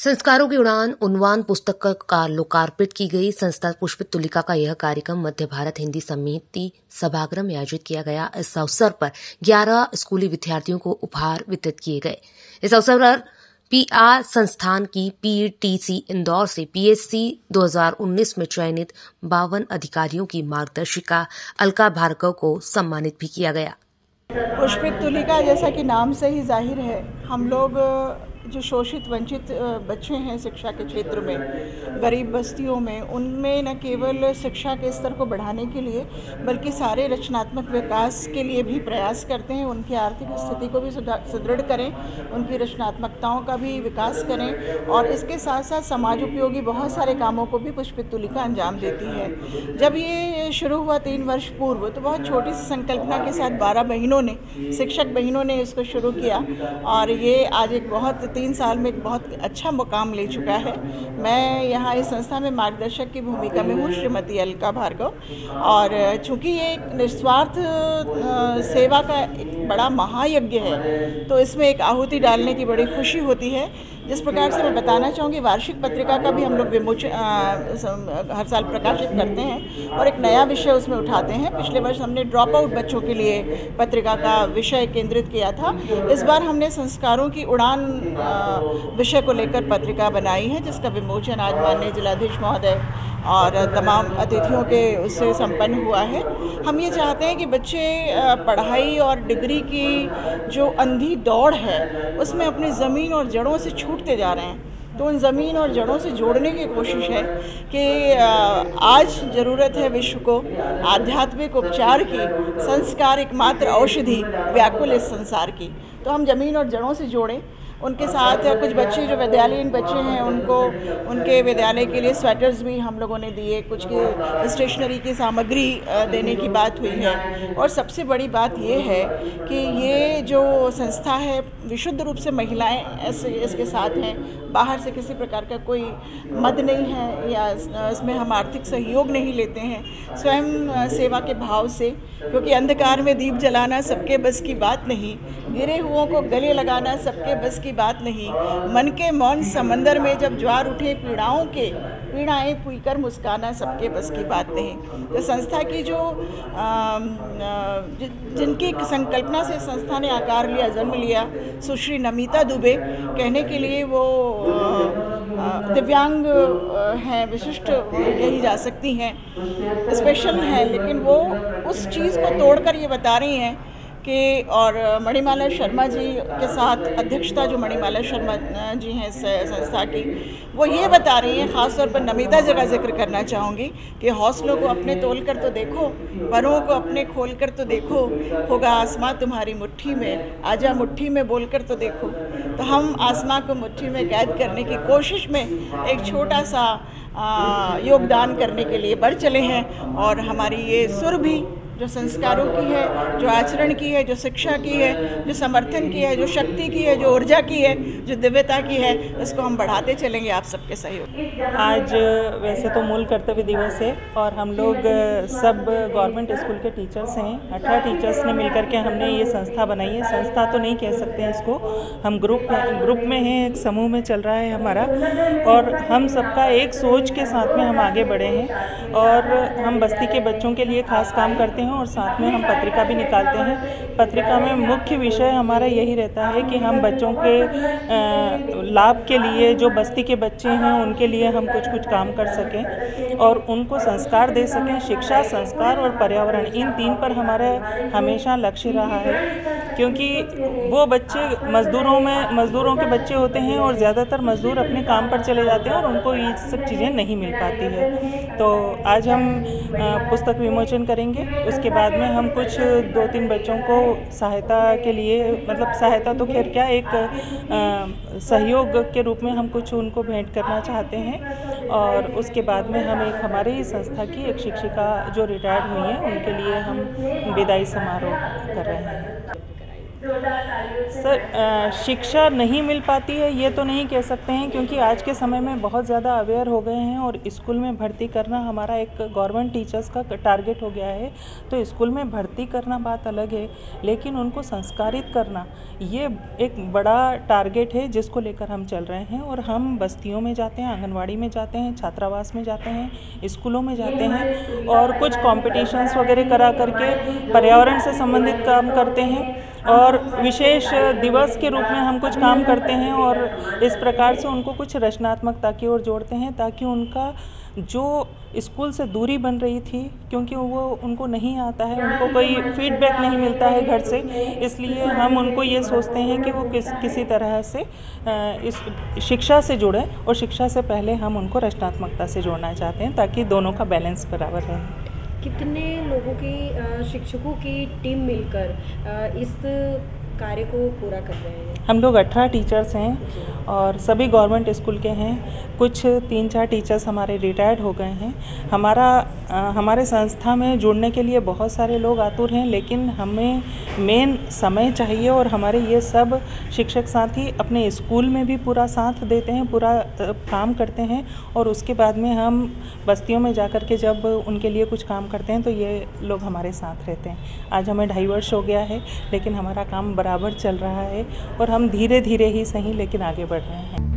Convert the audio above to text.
संस्कारों की उड़ान उन्वान पुस्तक का लोकार्पित की गई। संस्था पुष्पित तुलिका का यह कार्यक्रम मध्य भारत हिंदी समिति सभागृह में आयोजित किया गया। इस अवसर पर 11 स्कूली विद्यार्थियों को उपहार वितरित किए गए। इस अवसर पर पीआर संस्थान की पीटीसी इंदौर से पीएससी 2019 में चयनित 52 अधिकारियों की मार्गदर्शिका अलका भार्गव को सम्मानित भी किया गया। पुष्पित तुलिका जैसा कि नाम से ही जाहिर है, हम लोग जो शोषित वंचित बच्चे हैं शिक्षा के क्षेत्र में, गरीब बस्तियों में, उनमें न केवल शिक्षा के स्तर को बढ़ाने के लिए बल्कि सारे रचनात्मक विकास के लिए भी प्रयास करते हैं। उनकी आर्थिक स्थिति को भी सुदृढ़ करें, उनकी रचनात्मकताओं का भी विकास करें और इसके साथ साथ समाज उपयोगी बहुत सारे कामों को भी पुष्पित तुलिका अंजाम देती है। जब ये शुरू हुआ 3 वर्ष पूर्व, तो बहुत छोटी सी संकल्पना के साथ 12 बहनों ने, शिक्षक बहनों ने इसको शुरू किया और ये आज एक बहुत 3 साल में एक बहुत अच्छा मुकाम ले चुका है। मैं यहाँ इस संस्था में मार्गदर्शक की भूमिका में हूँ, श्रीमती अलका भार्गव, और चूँकि ये एक निस्वार्थ सेवा का एक बड़ा महायज्ञ है, तो इसमें एक आहुति डालने की बड़ी खुशी होती है। जिस प्रकार से मैं बताना चाहूँगी, वार्षिक पत्रिका का भी हम लोग हर साल प्रकाशित करते हैं और एक नया विषय उसमें उठाते हैं। पिछले वर्ष हमने ड्रॉप आउट बच्चों के लिए पत्रिका का विषय केंद्रित किया था। इस बार हमने संस्कारों की उड़ान विषय को लेकर पत्रिका बनाई है, जिसका विमोचन आज माननीय जिलाधीश महोदय और तमाम अतिथियों के उससे संपन्न हुआ है। हम ये चाहते हैं कि बच्चे पढ़ाई और डिग्री की जो अंधी दौड़ है उसमें अपनी ज़मीन और जड़ों से छूटते जा रहे हैं। तो उन ज़मीन और जड़ों से जोड़ने की कोशिश है कि आज ज़रूरत है विश्व को आध्यात्मिक उपचार की, संस्कार एकमात्र औषधि व्याकुल इस संसार की। तो हम ज़मीन और जड़ों से जोड़ें। उनके साथ कुछ बच्चे जो विद्यालयीन बच्चे हैं, उनको उनके विद्यालय के लिए स्वेटर्स भी हम लोगों ने दिए, कुछ की स्टेशनरी की सामग्री देने की बात हुई है। और सबसे बड़ी बात ये है कि ये जो संस्था है विशुद्ध रूप से महिलाएं इसके साथ हैं, बाहर से किसी प्रकार का कोई मद नहीं है या इसमें हम आर्थिक सहयोग नहीं लेते हैं, स्वयं सेवा के भाव से, क्योंकि अंधकार में दीप जलाना सबके बस की बात नहीं, गिरे हुओं को गले लगाना सबके बस की बात नहीं, मन के मौन समंदर में जब ज्वार उठे पीड़ाएं पीकर मुस्काना सबके बस की बात नहीं। तो संस्था की जो जिनकी संकल्पना से संस्था ने आकार लिया, जन्म लिया, सुश्री नमिता दुबे, कहने के लिए वो दिव्यांग हैं, विशिष्ट कही जा सकती हैं, स्पेशल हैं, लेकिन वो उस चीज़ को तोड़कर ये बता रही हैं कि, और मणिमाला शर्मा जी के साथ अध्यक्षता जो मणिमाला शर्मा जी हैं संस्था की, वो ये बता रही हैं, ख़ास तौर पर नमिता जी का जिक्र करना चाहूँगी कि हौसलों को अपने तोल कर तो देखो, परों को अपने खोल कर तो देखो, होगा आसमां तुम्हारी मुट्ठी में, आजा मुट्ठी में बोल कर तो देखो। तो हम आसमां को मुट्ठी में कैद करने की कोशिश में एक छोटा सा योगदान करने के लिए बढ़ चले हैं। और हमारी ये सुर भी जो संस्कारों की है, जो आचरण की है, जो शिक्षा की है, जो समर्थन की है, जो शक्ति की है, जो ऊर्जा की है, जो दिव्यता की है, इसको हम बढ़ाते चलेंगे आप सबके सहयोग। आज वैसे तो मूल कर्तव्य दिवस है और हम लोग सब गवर्नमेंट स्कूल के टीचर्स हैं, 18 टीचर्स ने मिलकर के हमने ये संस्था बनाई है। संस्था तो नहीं कह सकते हैं इसको, हम ग्रुप में हैं, एक समूह में चल रहा है हमारा, और हम सबका एक सोच के साथ में हम आगे बढ़े हैं और हम बस्ती के बच्चों के लिए खास काम करते हैं और साथ में हम पत्रिका भी निकालते हैं। पत्रिका में मुख्य विषय हमारा यही रहता है कि हम बच्चों के लाभ के लिए, जो बस्ती के बच्चे हैं उनके लिए हम कुछ काम कर सकें और उनको संस्कार दे सकें। शिक्षा, संस्कार और पर्यावरण, इन 3 पर हमारा हमेशा लक्ष्य रहा है, क्योंकि वो बच्चे मज़दूरों के बच्चे होते हैं और ज़्यादातर मज़दूर अपने काम पर चले जाते हैं और उनको ये सब चीज़ें नहीं मिल पाती है। तो आज हम पुस्तक विमोचन करेंगे, उसके बाद में हम कुछ 2-3 बच्चों को सहायता के लिए, मतलब सहायता तो खैर क्या, एक सहयोग के रूप में हम कुछ उनको भेंट करना चाहते हैं। और उसके बाद में हम एक हमारे ही संस्था की एक शिक्षिका जो रिटायर्ड हुई हैं, उनके लिए हम विदाई समारोह कर रहे हैं। सर, शिक्षा नहीं मिल पाती है ये तो नहीं कह सकते हैं, क्योंकि आज के समय में बहुत ज़्यादा अवेयर हो गए हैं और स्कूल में भर्ती करना हमारा एक गवर्नमेंट टीचर्स का टारगेट हो गया है। तो स्कूल में भर्ती करना बात अलग है, लेकिन उनको संस्कारित करना ये एक बड़ा टारगेट है जिसको लेकर हम चल रहे हैं। और हम बस्तियों में जाते हैं, आंगनवाड़ी में जाते हैं, छात्रावास में जाते हैं, स्कूलों में जाते हैं और कुछ कॉम्पिटिशन्स वगैरह करा करके पर्यावरण से संबंधित काम करते हैं और विशेष दिवस के रूप में हम कुछ काम करते हैं और इस प्रकार से उनको कुछ रचनात्मकता की ओर जोड़ते हैं, ताकि उनका जो स्कूल से दूरी बन रही थी, क्योंकि वो उनको नहीं आता है, उनको कोई फीडबैक नहीं मिलता है घर से, इसलिए हम उनको ये सोचते हैं कि वो किसी तरह से इस शिक्षा से जुड़ें और शिक्षा से पहले हम उनको रचनात्मकता से जोड़ना चाहते हैं ताकि दोनों का बैलेंस बराबर रहे। कितने लोगों की शिक्षकों की टीम मिलकर इस कार्य को पूरा कर रहे हैं? हम लोग 18 टीचर्स हैं और सभी गवर्नमेंट स्कूल के हैं। कुछ 3-4 टीचर्स हमारे रिटायर्ड हो गए हैं। हमारे संस्था में जुड़ने के लिए बहुत सारे लोग आतुर हैं, लेकिन हमें मेन समय चाहिए और हमारे ये सब शिक्षक साथी अपने स्कूल में भी पूरा साथ देते हैं, पूरा काम करते हैं और उसके बाद में हम बस्तियों में जाकर के जब उनके लिए कुछ काम करते हैं तो ये लोग हमारे साथ रहते हैं। आज हमें 2.5 वर्ष हो गया है, लेकिन हमारा काम बराबर चल रहा है और हम धीरे धीरे ही सही लेकिन आगे बढ़ रहे हैं।